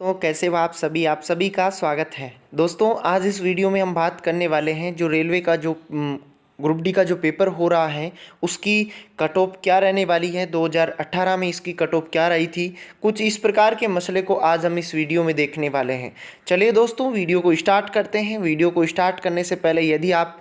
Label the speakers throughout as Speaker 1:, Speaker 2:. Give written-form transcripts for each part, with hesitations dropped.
Speaker 1: तो कैसे हो आप सभी का स्वागत है। दोस्तों आज इस वीडियो में हम बात करने वाले हैं जो रेलवे का जो ग्रुप डी का जो पेपर हो रहा है उसकी कट ऑफ क्या रहने वाली है। 2018 में इसकी कट ऑफ क्या रही थी, कुछ इस प्रकार के मसले को आज हम इस वीडियो में देखने वाले हैं। चलिए दोस्तों वीडियो को स्टार्ट करते हैं। वीडियो को स्टार्ट करने से पहले यदि आप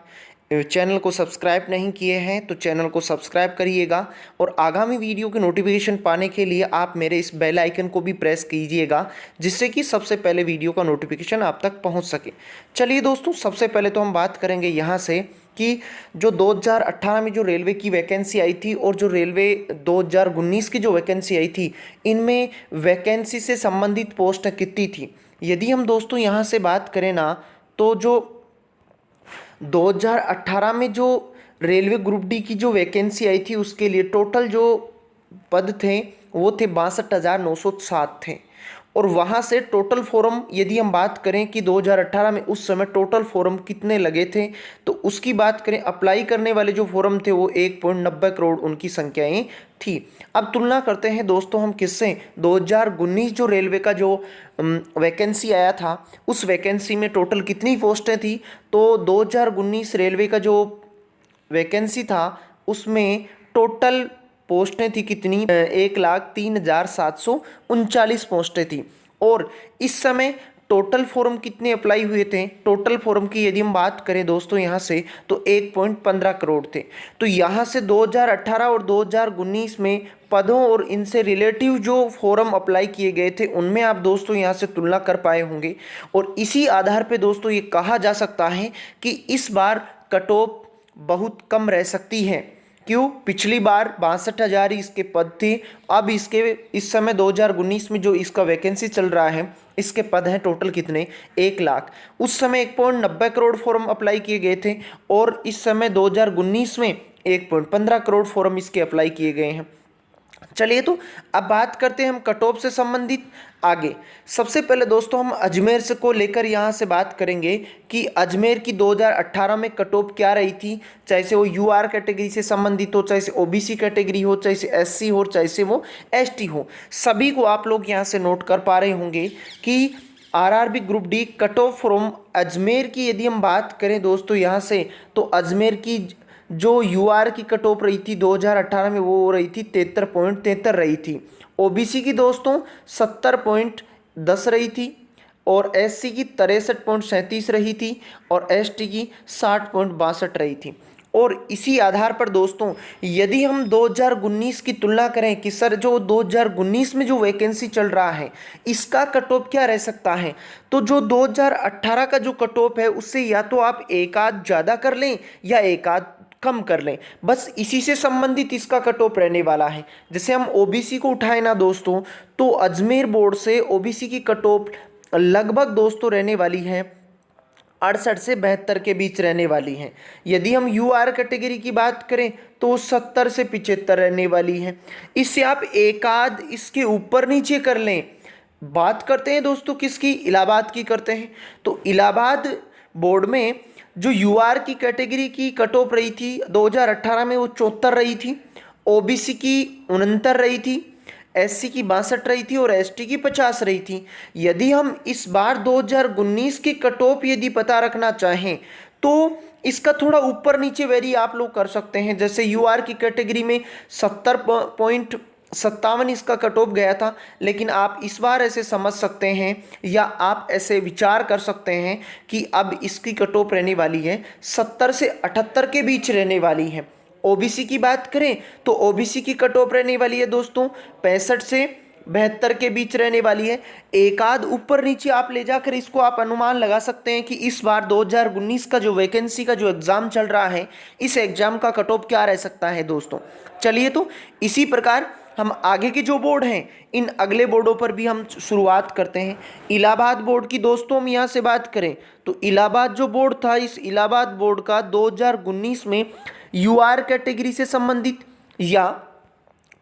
Speaker 1: चैनल को सब्सक्राइब नहीं किए हैं तो चैनल को सब्सक्राइब करिएगा और आगामी वीडियो की नोटिफिकेशन पाने के लिए आप मेरे इस बेल आइकन को भी प्रेस कीजिएगा, जिससे कि सबसे पहले वीडियो का नोटिफिकेशन आप तक पहुंच सके। चलिए दोस्तों सबसे पहले तो हम बात करेंगे यहाँ से कि जो 2018 में जो रेलवे की वैकेंसी आई थी और जो रेलवे 2019 की जो वैकेंसी आई थी, इनमें वैकेंसी से संबंधित पोस्ट कितनी थी। यदि हम दोस्तों यहाँ से बात करें ना, तो जो 2018 में जो रेलवे ग्रुप डी की जो वैकेंसी आई थी उसके लिए टोटल जो पद थे वो थे 62,907 थे। और वहाँ से टोटल फॉर्म यदि हम बात करें कि 2018 में उस समय टोटल फॉर्म कितने लगे थे, तो उसकी बात करें अप्लाई करने वाले जो फॉर्म थे वो 1.90 करोड़ उनकी संख्याएं थी। अब तुलना करते हैं दोस्तों हम किससे, 2019 जो रेलवे का जो वैकेंसी आया था उस वैकेंसी में टोटल कितनी पोस्टें थी। तो 2019 रेलवे का जो वैकेंसी था उसमें टोटल पोस्टें थी कितनी, 1,03,739 पोस्टें थी। और इस समय टोटल फॉर्म कितने अप्लाई हुए थे, टोटल फॉर्म की यदि हम बात करें दोस्तों यहाँ से तो 1.15 करोड़ थे। तो यहाँ से 2018 और 2019 में पदों और इनसे रिलेटिव जो फॉर्म अप्लाई किए गए थे उनमें आप दोस्तों यहाँ से तुलना कर पाए होंगे। और इसी आधार पे दोस्तों ये कहा जा सकता है कि इस बार कट ऑफ बहुत कम रह सकती है। क्यों, पिछली बार 62,000 इसके पद थे, अब इसके इस समय 2019 में जो इसका वैकेंसी चल रहा है इसके पद हैं टोटल कितने, 1 लाख। उस समय 1.90 करोड़ फॉर्म अप्लाई किए गए थे और इस समय 2019 में 1.15 करोड़ फॉर्म इसके अप्लाई किए गए हैं। चलिए तो अब बात करते हैं हम कट ऑफ से संबंधित आगे। सबसे पहले दोस्तों हम अजमेर से को लेकर यहाँ से बात करेंगे कि अजमेर की 2018 में कट ऑफ क्या रही थी, चाहे से वो यूआर कैटेगरी से संबंधित हो, चाहे से ओबीसी कैटेगरी हो, चाहे से एससी हो, चाहे से वो एसटी हो। सभी को आप लोग यहाँ से नोट कर पा रहे होंगे कि RRB group D cut off from Ajmer की यदि हम बात करें दोस्तों यहाँ से, तो अजमेर की जो यूआर की कट ऑफ रही थी 2018 में वो हो रही थी 73.73 रही थी। ओबीसी की दोस्तों 70.10 रही थी और एससी की 63.37 रही थी और एसटी की 60.62 रही थी। और इसी आधार पर दोस्तों यदि हम 2019 की तुलना करें कि सर जो 2019 में जो वैकेंसी चल रहा है इसका कट ऑफ क्या रह सकता है, तो जो 2018 का जो कट ऑफ है उससे या तो आप एक आध ज़्यादा कर लें या एक आध कम कर लें, बस इसी से संबंधित इसका कट ऑफ रहने वाला है। जैसे हम ओबीसी को उठाएं ना दोस्तों, तो अजमेर बोर्ड से ओबीसी की कट ऑफ लगभग दोस्तों रहने वाली है 68 से 72 के बीच रहने वाली है। यदि हम यूआर कैटेगरी की बात करें तो 70 से 75 रहने वाली है। इससे आप एक आध इसके ऊपर नीचे कर लें। बात करते हैं दोस्तों किसकी, इलाहाबाद की करते हैं। तो इलाहाबाद बोर्ड में जो यूआर की कैटेगरी की कट ऑफ रही थी 2018 में वो 74 रही थी, ओबीसी की 69 रही थी, एससी की 62 रही थी और एसटी की 50 रही थी। यदि हम इस बार 2019 की कट ऑफ यदि पता रखना चाहें तो इसका थोड़ा ऊपर नीचे वेरी आप लोग कर सकते हैं। जैसे यूआर की कैटेगरी में 70.57 इसका कट ऑफ गया था, लेकिन आप इस बार ऐसे समझ सकते हैं या आप ऐसे विचार कर सकते हैं कि अब इसकी कट ऑफ रहने वाली है 70 से 78 के बीच रहने वाली है। ओबीसी की बात करें तो ओबीसी की कट ऑफ रहने वाली है दोस्तों 65 से 72 के बीच रहने वाली है। एक आध ऊपर नीचे आप ले जाकर इसको आप अनुमान लगा सकते हैं कि इस बार 2019 का जो वैकेंसी का जो एग्ज़ाम चल रहा है इस एग्ज़ाम का कट ऑफ क्या रह सकता है दोस्तों। चलिए तो इसी प्रकार हम आगे के जो बोर्ड हैं इन अगले बोर्डों पर भी हम शुरुआत करते हैं। इलाहाबाद बोर्ड की दोस्तों हम यहाँ से बात करें तो इलाहाबाद जो बोर्ड था, इस इलाहाबाद बोर्ड का 2019 में यूआर कैटेगरी से संबंधित या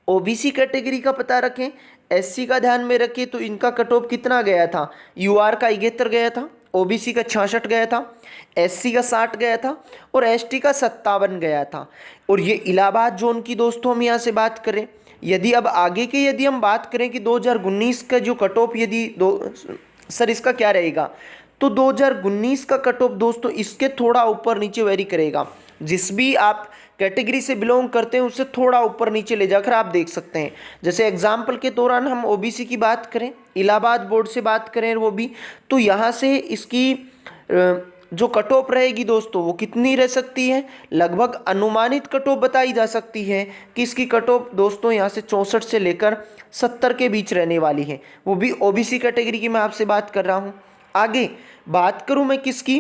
Speaker 1: ओबीसी कैटेगरी का पता रखें, एससी का ध्यान में रखें तो इनका कट ऑफ कितना गया था, यूआर का 71 गया था, ओबीसी का 66 गया था, एससी का 60 गया था और एसटी का 57 गया था। और ये इलाहाबाद जोन की दोस्तों हम यहाँ से बात करें, यदि अब आगे के यदि हम बात करें कि 2019 का जो कट ऑफ यदि सर इसका क्या रहेगा, तो 2019 का कट ऑफ दोस्तों इसके थोड़ा ऊपर नीचे वेरी करेगा। जिस भी आप कैटेगरी से बिलोंग करते हैं उससे थोड़ा ऊपर नीचे ले जाकर आप देख सकते हैं। जैसे एग्जाम्पल के दौरान हम ओबीसी की बात करें, इलाहाबाद बोर्ड से बात करें वो भी, तो यहाँ से इसकी जो कट ऑफ रहेगी दोस्तों वो कितनी रह सकती है, लगभग अनुमानित कट ऑफ बताई जा सकती है कि इसकी कट ऑफ दोस्तों यहाँ से 64 से लेकर 70 के बीच रहने वाली है। वो भी ओबीसी कैटेगरी की मैं आपसे बात कर रहा हूँ। आगे बात करूँ मैं किसकी,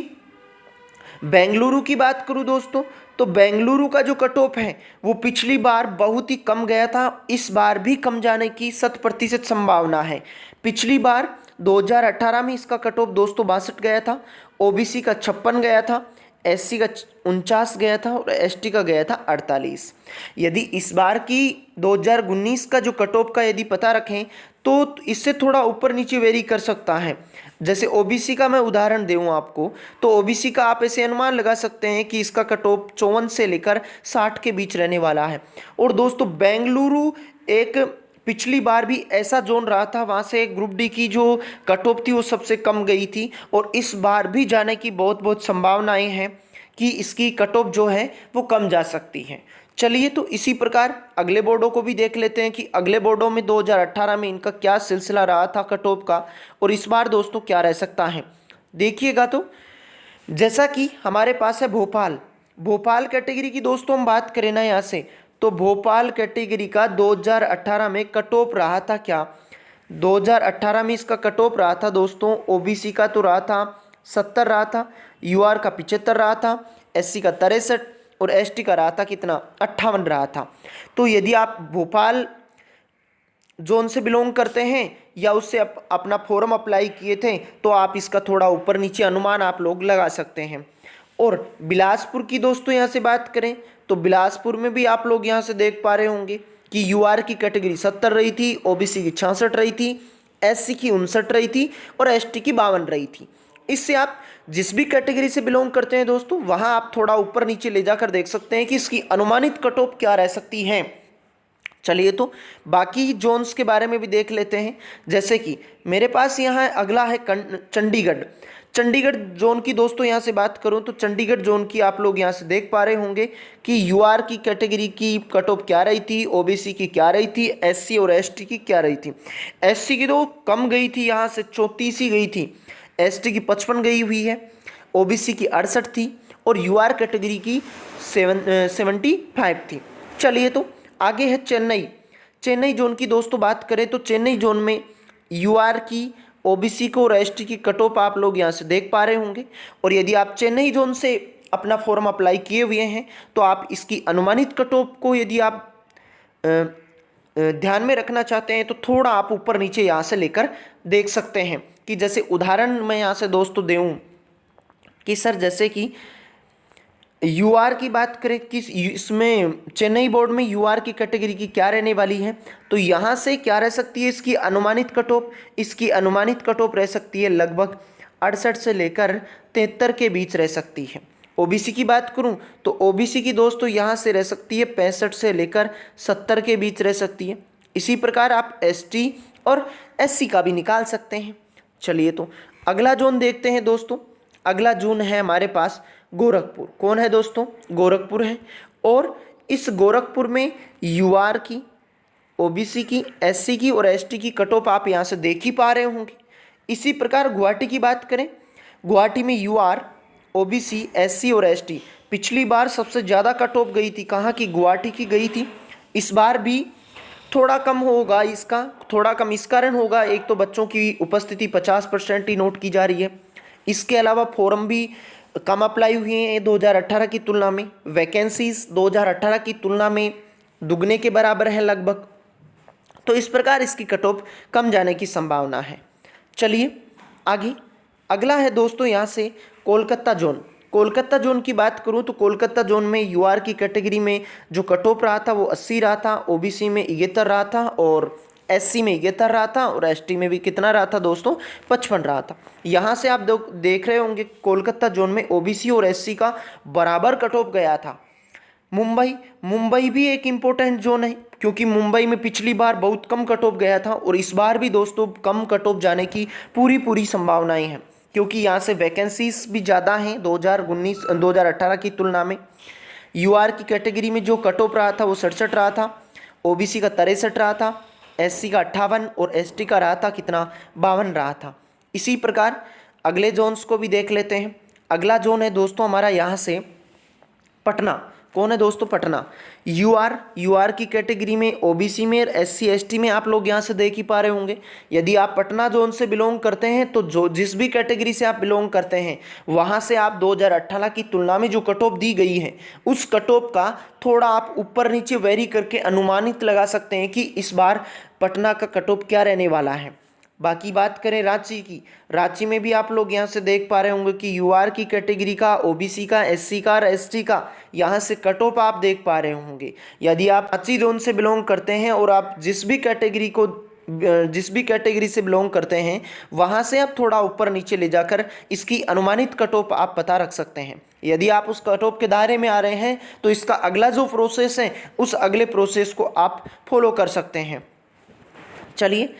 Speaker 1: बेंगलुरु की बात करूं दोस्तों, तो बेंगलुरु का जो कट ऑफ है वो पिछली बार बहुत ही कम गया था, इस बार भी कम जाने की 100% संभावना है। पिछली बार 2018 में इसका कट ऑफ दोस्तों 62 गया था, ओबीसी का 56 गया था, एससी का 49 गया था और एसटी का गया था 48। यदि इस बार की 2019 का जो कट ऑफ का यदि पता रखें तो इससे थोड़ा ऊपर नीचे वेरी कर सकता है। जैसे ओबीसी का मैं उदाहरण दूं आपको, तो ओबीसी का आप ऐसे अनुमान लगा सकते हैं कि इसका कट ऑफ 54 से लेकर 60 के बीच रहने वाला है। और दोस्तों बेंगलुरु एक पिछली बार भी ऐसा जोन रहा था, वहाँ से ग्रुप डी की जो कट ऑफ थी वो सबसे कम गई थी और इस बार भी जाने की बहुत बहुत संभावनाएं हैं कि इसकी कट ऑफ जो है वो कम जा सकती है। चलिए तो इसी प्रकार अगले बोर्डों को भी देख लेते हैं कि अगले बोर्डों में 2018 में इनका क्या सिलसिला रहा था कट ऑफ का और इस बार दोस्तों क्या रह सकता है। देखिएगा तो जैसा कि हमारे पास है भोपाल कैटेगरी की दोस्तों हम बात करें ना यहाँ से, तो भोपाल कैटेगरी का 2018 में कट ऑफ रहा था क्या, 2018 में इसका कट ऑफ रहा था दोस्तों, ओबीसी का तो रहा था 70 रहा था, यूआर का 75 रहा था, एससी का 63 और एसटी का रहा था कितना 58 रहा था। तो यदि आप भोपाल जोन से बिलोंग करते हैं या उससे अपना फॉर्म अप्लाई किए थे तो आप इसका थोड़ा ऊपर नीचे अनुमान आप लोग लगा सकते हैं। और बिलासपुर की दोस्तों यहाँ से बात करें तो बिलासपुर में भी आप लोग यहाँ से देख पा रहे होंगे कि यूआर की कैटेगरी 70 रही थी, ओबीसी की 66 रही थी, एससी की 59 रही थी और एसटी की 52 रही थी। इससे आप जिस भी कैटेगरी से बिलोंग करते हैं दोस्तों वहां आप थोड़ा ऊपर नीचे ले जाकर देख सकते हैं कि इसकी अनुमानित कट ऑफ क्या रह सकती है। चलिए तो बाकी जोन्स के बारे में भी देख लेते हैं। जैसे कि मेरे पास यहाँ अगला है चंडीगढ़ जोन की दोस्तों यहाँ से बात करूँ तो चंडीगढ़ जोन की आप लोग यहाँ से देख पा रहे होंगे कि यूआर की कैटेगरी की कट ऑफ क्या रही थी, ओबीसी की क्या रही थी, एससी और एसटी की क्या रही थी। एससी की तो कम गई थी, यहाँ से 34 ही गई थी, एसटी की 55 गई हुई है, ओबीसी की 68 थी और यूआर कैटेगरी की 75 थी। चलिए तो आगे है चेन्नई जोन की दोस्तों बात करें तो चेन्नई जोन में यूआर की, ओबीसी को और एसटी की कट ऑफ आप लोग यहाँ से देख पा रहे होंगे। और यदि आप चेन्नई जोन से अपना फॉर्म अप्लाई किए हुए हैं तो आप इसकी अनुमानित कट ऑफ को यदि आप ध्यान में रखना चाहते हैं तो थोड़ा आप ऊपर नीचे यहाँ से लेकर देख सकते हैं। कि जैसे उदाहरण मैं यहाँ से दोस्तों दूँ कि सर जैसे कि यूआर की बात करें कि इसमें चेन्नई बोर्ड में यूआर की कैटेगरी की क्या रहने वाली है, तो यहाँ से क्या रह सकती है इसकी अनुमानित कट ऑफ, इसकी अनुमानित कट ऑफ रह सकती है लगभग 68 से लेकर 73 के बीच रह सकती है। ओबीसी की बात करूं तो ओबीसी की दोस्तों यहाँ से रह सकती है 65 से लेकर 70 के बीच रह सकती है। इसी प्रकार आप एसटी और एससी का भी निकाल सकते हैं। चलिए तो अगला जोन देखते हैं दोस्तों। अगला जोन है हमारे पास गोरखपुर। कौन है दोस्तों, गोरखपुर है। और इस गोरखपुर में यूआर की, ओबीसी की, एससी की और एसटी की कट ऑफ आप यहाँ से देख ही पा रहे होंगे। इसी प्रकार गुवाहाटी की बात करें, गुवाहाटी में यूआर, ओबीसी, एससी और एसटी पिछली बार सबसे ज़्यादा कट ऑफ गई थी, कहाँ की, गुवाहाटी की गई थी। इस बार भी थोड़ा कम होगा, इसका थोड़ा कम इस कारण होगा, एक तो बच्चों की उपस्थिति 50% ही नोट की जा रही है। इसके अलावा फॉर्म भी कम अप्लाई हुए हैं 2018 की तुलना में, वैकेंसीज 2018 की तुलना में दुगने के बराबर है लगभग, तो इस प्रकार इसकी कट ऑफ कम जाने की संभावना है। चलिए आगे अगला है दोस्तों यहाँ से कोलकाता जोन की बात करूँ तो कोलकाता जोन में यूआर की कैटेगरी में जो कट ऑफ रहा था वो 80 रहा था, ओबीसी में 71 रहा था और एससी में 71 रहा था और एसटी में भी कितना रहा था दोस्तों 55 रहा था। यहाँ से आप देख रहे होंगे कोलकाता जोन में ओबीसी और एससी का बराबर कट ऑफ गया था। मुंबई, मुंबई भी एक इम्पोर्टेंट जोन है क्योंकि मुंबई में पिछली बार बहुत कम कट ऑफ गया था और इस बार भी दोस्तों कम कट ऑफ जाने की पूरी संभावनाएं हैं क्योंकि यहाँ से वैकेंसीज भी ज़्यादा हैं 2018 की तुलना में। यूआर की कैटेगरी में जो कट ऑफ रहा था वो 67 रहा था, ओबीसी का 63 रहा था, एससी का 58 और एसटी का रहा था कितना 52 रहा था। इसी प्रकार अगले जोन्स को भी देख लेते हैं। अगला जोन है दोस्तों हमारा यहाँ से पटना। कौन है दोस्तों? पटना। यूआर की कैटेगरी में, ओबीसी में और एससी एसटी में आप लोग यहाँ से देख ही पा रहे होंगे। यदि आप पटना जोन से बिलोंग करते हैं तो जो जिस भी कैटेगरी से आप बिलोंग करते हैं वहाँ से आप 2018 की तुलना में जो कट ऑफ दी गई है उस कट ऑफ का थोड़ा आप ऊपर नीचे वेरी करके अनुमानित लगा सकते हैं कि इस बार पटना का कट ऑफ क्या रहने वाला है। बाकी बात करें रांची की, रांची में भी आप लोग यहाँ से देख पा रहे होंगे कि यूआर की कैटेगरी का, ओबीसी का, एससी का और एसटी का यहाँ से कट ऑफ आप देख पा रहे होंगे। यदि आप रांची जोन से बिलोंग करते हैं और आप जिस भी कैटेगरी से बिलोंग करते हैं वहाँ से आप थोड़ा ऊपर नीचे ले जाकर इसकी अनुमानित कट ऑफ आप पता रख सकते हैं। यदि आप उस कट ऑफ के दायरे में आ रहे हैं तो इसका अगला जो प्रोसेस है उस अगले प्रोसेस को आप फॉलो कर सकते हैं। चलिए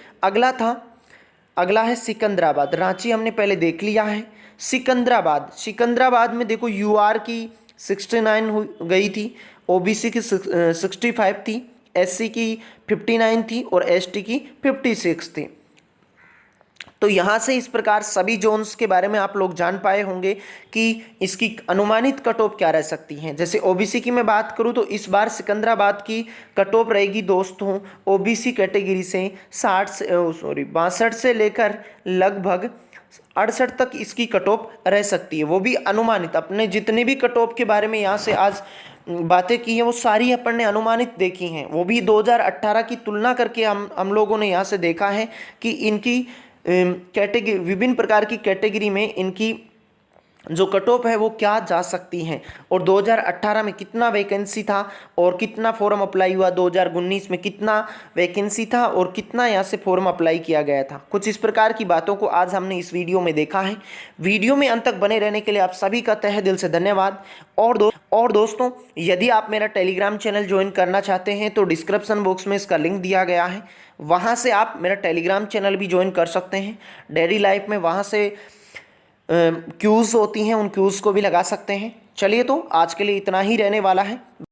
Speaker 1: अगला है सिकंदराबाद। रांची हमने पहले देख लिया है। सिकंदराबाद में देखो यूआर की 69 गई थी, ओबीसी की 65 थी, एससी की 59 थी और एसटी की 56 थी। तो यहाँ से इस प्रकार सभी जोन्स के बारे में आप लोग जान पाए होंगे कि इसकी अनुमानित कट ऑफ क्या रह सकती हैं। जैसे ओबीसी की मैं बात करूँ तो इस बार सिकंदराबाद की कट ऑफ रहेगी दोस्तों ओबीसी कैटेगरी से 62 से लेकर लगभग 68 तक इसकी कट ऑफ रह सकती है। वो भी अनुमानित, अपने जितने भी कट ऑफ के बारे में यहाँ से आज बातें की हैं वो सारी अपन ने अनुमानित देखी हैं। वो भी 2018 की तुलना करके हम लोगों ने यहाँ से देखा है कि इनकी कैटेगरी, विभिन्न प्रकार की कैटेगरी में इनकी जो कट ऑफ है वो क्या जा सकती हैं और 2018 में कितना वैकेंसी था और कितना फॉर्म अप्लाई हुआ, 2019 में कितना वैकेंसी था और कितना यहाँ से फॉर्म अप्लाई किया गया था। कुछ इस प्रकार की बातों को आज हमने इस वीडियो में देखा है। वीडियो में अंत तक बने रहने के लिए आप सभी का तहे दिल से धन्यवाद। और दोस्तों यदि आप मेरा टेलीग्राम चैनल ज्वाइन करना चाहते हैं तो डिस्क्रिप्शन बॉक्स में इसका लिंक दिया गया है, वहाँ से आप मेरा टेलीग्राम चैनल भी ज्वाइन कर सकते हैं। डेली लाइफ में वहाँ से क्यूज़ होती हैं, उन क्यूज़ को भी लगा सकते हैं। चलिए तो आज के लिए इतना ही रहने वाला है।